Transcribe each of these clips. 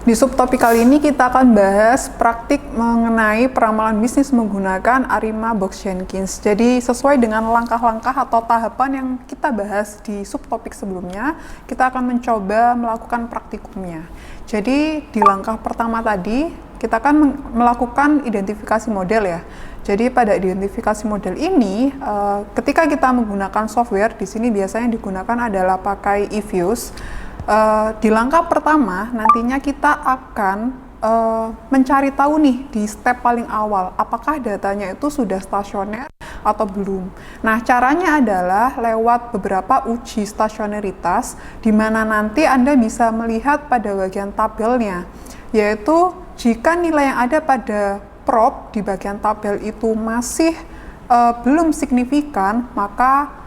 Di subtopik kali ini kita akan bahas praktik mengenai peramalan bisnis menggunakan ARIMA Box-Jenkins. Jadi sesuai dengan langkah-langkah atau tahapan yang kita bahas di subtopik sebelumnya, kita akan mencoba melakukan praktikumnya. Jadi di langkah pertama tadi, kita akan melakukan identifikasi model ya. Jadi pada identifikasi model ini, ketika kita menggunakan software, di sini biasanya digunakan adalah pakai eViews. Di langkah pertama nantinya kita akan mencari tahu nih di step paling awal apakah datanya itu sudah stasioner atau belum. Nah, caranya adalah lewat beberapa uji stasioneritas di mana nanti Anda bisa melihat pada bagian tabelnya, yaitu jika nilai yang ada pada prop di bagian tabel itu masih belum signifikan, maka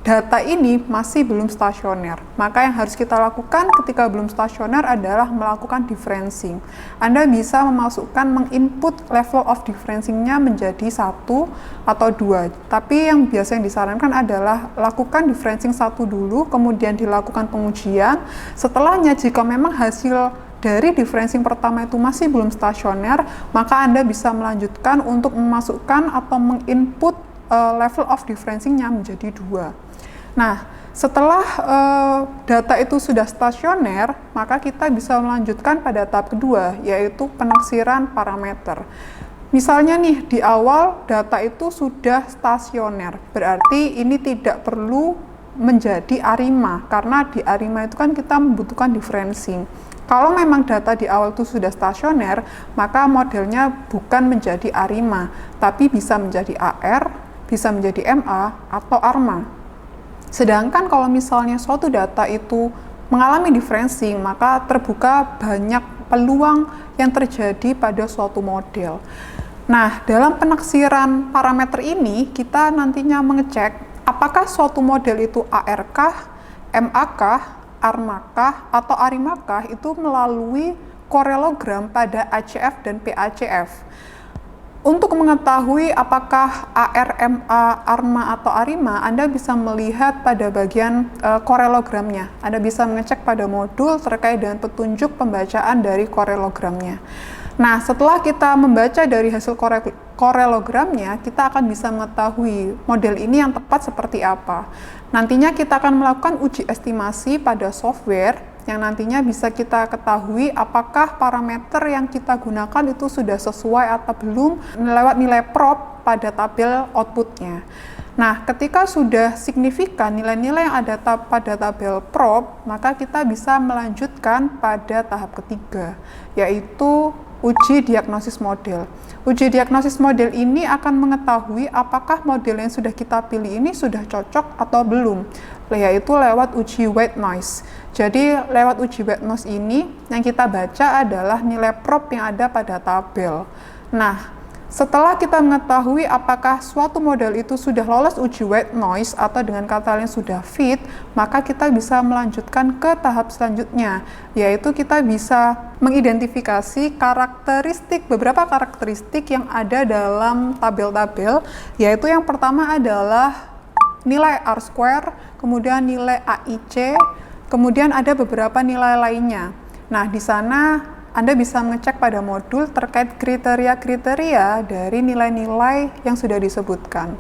data ini masih belum stasioner. Maka yang harus kita lakukan ketika belum stasioner adalah melakukan differencing. Anda bisa memasukkan menginput level of differencing-nya menjadi 1 atau 2. Tapi yang biasa yang disarankan adalah lakukan differencing 1 dulu, kemudian dilakukan pengujian. Setelahnya jika memang hasil dari differencing pertama itu masih belum stasioner, maka Anda bisa melanjutkan untuk memasukkan atau menginput level of differencing-nya menjadi 2. Nah, setelah data itu sudah stasioner, maka kita bisa melanjutkan pada tahap kedua, yaitu penaksiran parameter. Misalnya nih, di awal data itu sudah stasioner, berarti ini tidak perlu menjadi ARIMA, karena di ARIMA itu kan kita membutuhkan differencing. Kalau memang data di awal itu sudah stasioner, maka modelnya bukan menjadi ARIMA, tapi bisa menjadi AR, bisa menjadi MA, atau ARMA. Sedangkan kalau misalnya suatu data itu mengalami differencing, maka terbuka banyak peluang yang terjadi pada suatu model. Nah, dalam penaksiran parameter ini, kita nantinya mengecek apakah suatu model itu AR kah, MA kah, ARMA kah, atau ARIMA kah, itu melalui korelogram pada ACF dan PACF. Untuk mengetahui apakah AR, MA, ARMA, atau ARIMA, Anda bisa melihat pada bagian korelogramnya. Anda bisa mengecek pada modul terkait dengan petunjuk pembacaan dari korelogramnya. Nah, setelah kita membaca dari hasil korelogramnya, kita akan bisa mengetahui model ini yang tepat seperti apa. Nantinya kita akan melakukan uji estimasi pada software yang nantinya bisa kita ketahui apakah parameter yang kita gunakan itu sudah sesuai atau belum lewat nilai prop pada tabel outputnya. Nah, ketika sudah signifikan nilai-nilai yang ada pada tabel prop, maka kita bisa melanjutkan pada tahap ketiga, yaitu uji diagnosis model. Uji diagnosis model ini akan mengetahui apakah model yang sudah kita pilih ini sudah cocok atau belum, yaitu lewat uji weight noise. Jadi lewat uji weight noise ini yang kita baca adalah nilai prop yang ada pada tabel. Nah, setelah kita mengetahui apakah suatu model itu sudah lolos uji weight noise atau dengan kata lain sudah fit, maka kita bisa melanjutkan ke tahap selanjutnya, yaitu kita bisa mengidentifikasi beberapa karakteristik yang ada dalam tabel-tabel, yaitu yang pertama adalah nilai R-square, kemudian nilai AIC, kemudian ada beberapa nilai lainnya. Nah, di sana Anda bisa mengecek pada modul terkait kriteria-kriteria dari nilai-nilai yang sudah disebutkan.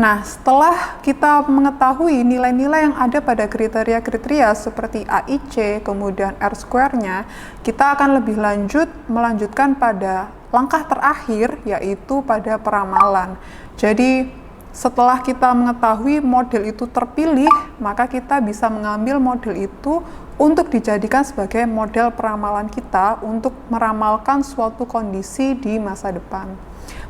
Nah, setelah kita mengetahui nilai-nilai yang ada pada kriteria-kriteria seperti AIC, kemudian R-square-nya, kita akan lebih lanjut melanjutkan pada langkah terakhir, yaitu pada peramalan. Jadi, setelah kita mengetahui model itu terpilih, maka kita bisa mengambil model itu untuk dijadikan sebagai model peramalan kita untuk meramalkan suatu kondisi di masa depan.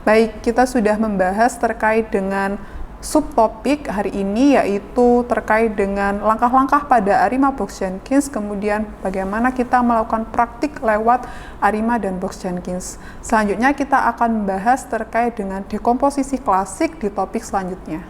Baik, kita sudah membahas terkait dengan subtopik hari ini, yaitu terkait dengan langkah-langkah pada ARIMA Box-Jenkins, kemudian bagaimana kita melakukan praktik lewat ARIMA dan Box-Jenkins. Selanjutnya kita akan membahas terkait dengan dekomposisi klasik di topik selanjutnya.